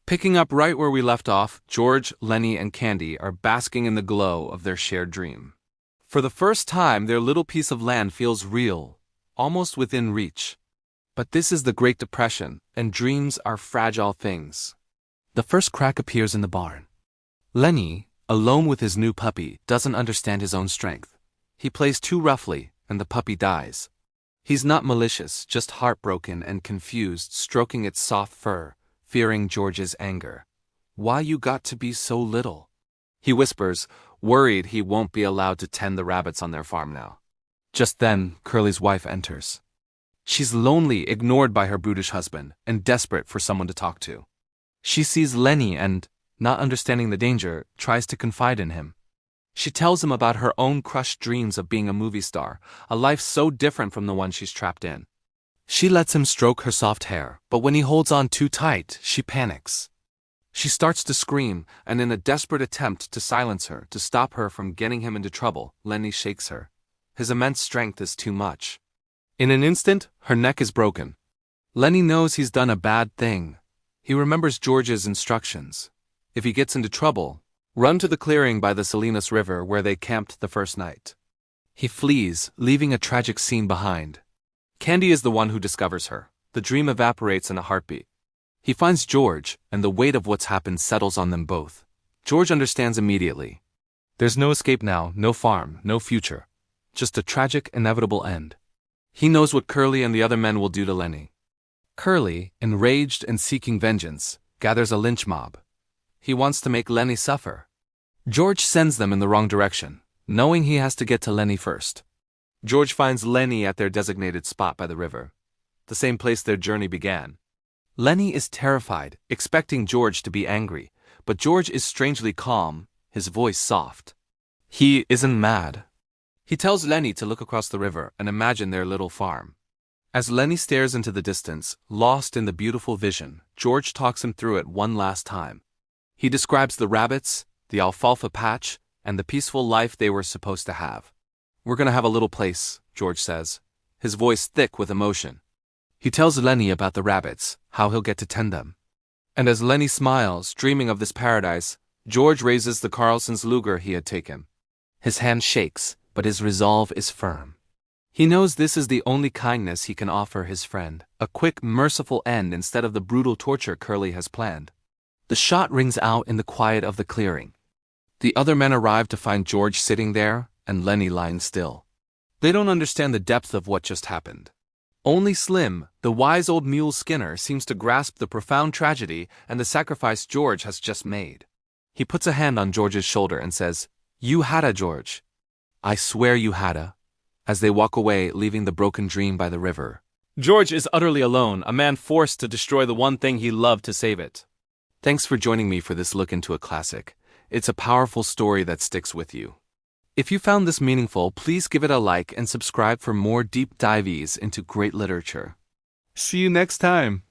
Picking up right where we left off, George, Lennie, and Candy are basking in the glow of their shared dream. For the first time, their little piece of land feels real, almost within reach. But this is the Great Depression, and dreams are fragile things. The first crack appears in the barn. Lennie, alone with his new puppy, doesn't understand his own strength. He plays too roughly, and the puppy dies. He's not malicious, just heartbroken and confused, stroking its soft fur, fearing George's anger. "Why you got to be so little?" he whispers, worried he won't be allowed to tend the rabbits on their farm now. Just then, Curley's wife enters. She's lonely, ignored by her brutish husband, and desperate for someone to talk to. She sees Lennie and, not understanding the danger, tries to confide in him. She tells him about her own crushed dreams of being a movie star, a life so different from the one she's trapped in. She lets him stroke her soft hair, but when he holds on too tight, she panics. She starts to scream, and in a desperate attempt to silence her, to stop her from getting him into trouble, Lennie shakes her. His immense strength is too much. In an instant, her neck is broken. Lennie knows he's done a bad thing. He remembers George's instructions. If he gets into trouble, run to the clearing by the Salinas River where they camped the first night. He flees, leaving a tragic scene behind. Candy is the one who discovers her. The dream evaporates in a heartbeat. He finds George, and the weight of what's happened settles on them both. George understands immediately. There's no escape now, no farm, no future. Just a tragic, inevitable end. He knows what Curley and the other men will do to Lennie. Curley, enraged and seeking vengeance, gathers a lynch mob. He wants to make Lennie suffer. George sends them in the wrong direction, knowing he has to get to Lennie first. George finds Lennie at their designated spot by the river, the same place their journey began. Lennie is terrified, expecting George to be angry, but George is strangely calm, his voice soft. He isn't mad. He tells Lennie to look across the river and imagine their little farm. As Lennie stares into the distance, lost in the beautiful vision, George talks him through it one last time. He describes the rabbits, the alfalfa patch, and the peaceful life they were supposed to have. "We're gonna have a little place," George says, his voice thick with emotion. He tells Lennie about the rabbits, how he'll get to tend them. And as Lennie smiles, dreaming of this paradise, George raises the Carlson's Luger he had taken. His hand shakes, but his resolve is firm. He knows this is the only kindness he can offer his friend, a quick, merciful end instead of the brutal torture Curley has planned. The shot rings out in the quiet of the clearing. The other men arrive to find George sitting there, and Lennie lying still. They don't understand the depth of what just happened. Only Slim, the wise old mule Skinner, seems to grasp the profound tragedy and the sacrifice George has just made. He puts a hand on George's shoulder and says, "You hadda, George. I swear you hadda," as they walk away, leaving the broken dream by the river. George is utterly alone, a man forced to destroy the one thing he loved to save it. Thanks for joining me for this look into a classic. It's a powerful story that sticks with you. If you found this meaningful, please give it a like and subscribe for more deep dives into great literature. See you next time.